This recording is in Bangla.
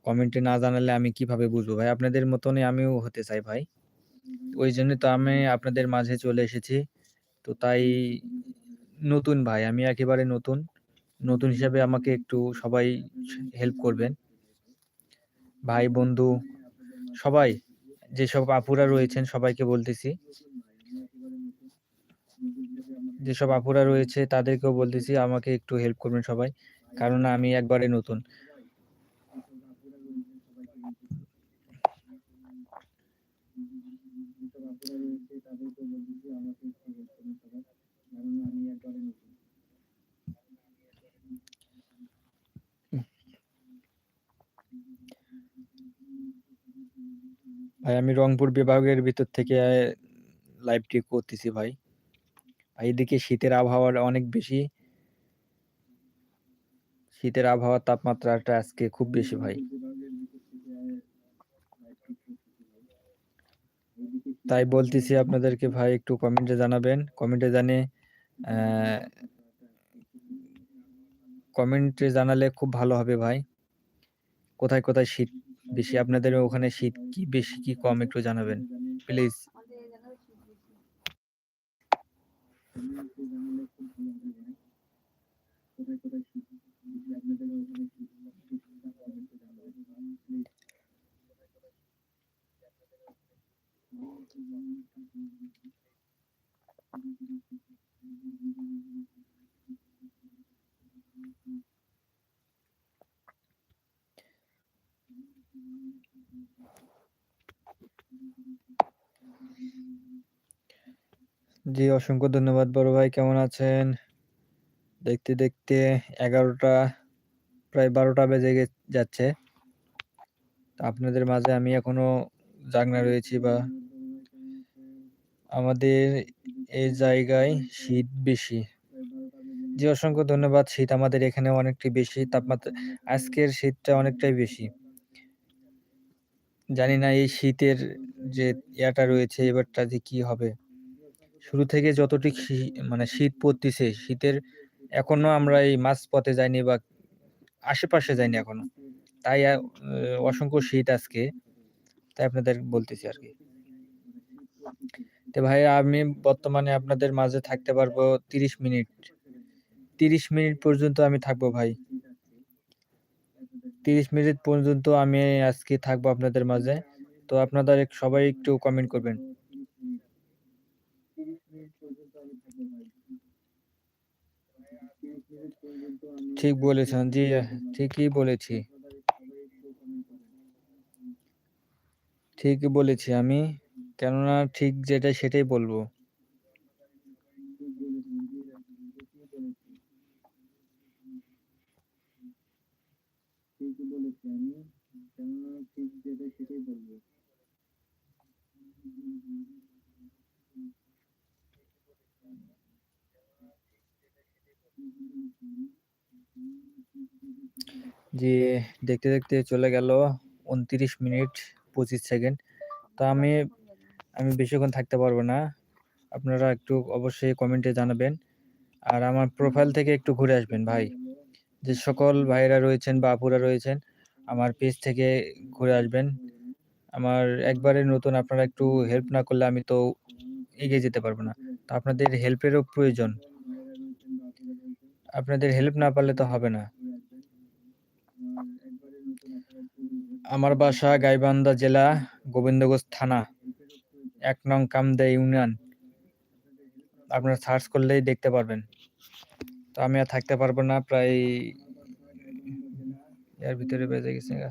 কমেন্টে না জানালে আমি কিভাবে বুঝবো ভাই? আপনাদের মতনই আমিও হতে চাই ভাই। ওই জন্যই তো আমি আপনাদের মাঝে চলে এসেছি। তো তাই নতুন ভাই, আমি একেবারে নতুন। নতুন হিসাবে আমাকে একটু সবাই হেল্প করবেন। ভাই, বন্ধু সবাই, যেসব আপুরা রয়েছেন সবাইকে বলতেছি। যেসব আপুরা রয়েছে তাদেরকেও বলতেছি আমাকে একটু হেল্প করবেন সবাই। কারণ আমি একবারে নতুন। ভাই, আমি রংপুর বিভাগের ভিতর থেকে লাইভটি করতেছি ভাই। ভাই, এদিকে শীতের আবহাওয়া অনেক বেশি। শীতের আবহাওয়ার তাপমাত্রাটা আজকে খুব বেশি ভাই। তাই বলতেছি আপনাদেরকে ভাই, একটু কমেন্টে জানাবেন। কমেন্টে জানালে খুব ভালো হবে ভাই। কোথায় কোথায় শীত বেশি? আপনাদের ওখানে শীত কি বেশি কি কম একটু জানাবেন প্লিজ। জি, অসংখ্য ধন্যবাদ বড় ভাই, কেমন আছেন? দেখতে দেখতে 11টা, প্রায় 12টা বেজে যাচ্ছে। আপনাদের মাঝে আমি এখনো জাগনা রয়েছি বা আমাদের এই জায়গায় শীত বেশি। জি, অসংখ্য ধন্যবাদ। শীত আমাদের এখানে অনেকটাই বেশি, তাপমাত্রা আজকের শীতটা অনেকটাই বেশি। জানি না এই শীতের যে ইয়াটা রয়েছে এবারটা যে কি হবে। শুরু থেকে যতটুক মানে শীত পড়তিছে, শীতের এখনো আমরা এই মাঝপথে যাইনি বা আশেপাশে যাইনি এখনো। তাই অসংখ্য শীত আজকে। তাই আপনাদের বলতেছি আরকি। তো ভাই, আমি বর্তমানে আপনাদের মাঝে থাকতে পারবো ৩০ মিনিট। ৩০ মিনিট পর্যন্ত আমি থাকবো ভাই। ৩০ মিনিট পর্যন্ত আমি আজকে থাকবো আপনাদের মাঝে। তো আপনাদের সবাই একটু কমেন্ট করবেন। ঠিক বলেছেন। জি, ঠিকই বলেছি। ঠিকই বলেছি আমি। কেননা ঠিক যেটা সেটাই বলবো। জি, দেখতে দেখতে চলে গেল ২৯ মিনিট ২৫ সেকেন্ড। তো আমি বেশিক্ষণ থাকতে পারবো না। আপনারা একটু অবশ্যই কমেন্টে জানাবেন। আর আমার প্রোফাইল থেকে একটু ঘুরে আসবেন ভাই। যে সকল ভাইয়েরা রয়েছেন বা আপুরা রয়েছেন, আমার পেজ থেকে ঘুরে আসবেন। আমার একবারে নতুন, আপনারা একটু হেল্প না করলে আমি তো এগিয়ে যেতে পারবো না। তো আপনাদের হেল্পেরও প্রয়োজন। আপনাদের হেল্প না পারলে তো হবে না। আমার বাসা গাইবান্ধা জেলা, গোবিন্দগঞ্জ থানা, ১ নং কামদা ইউনিয়ন। আপনারা সার্চ করলেই দেখতে পারবেন। তো আমি আর থাকতে পারবো না, প্রায় এর ভিতরে বেজে গেছে গা।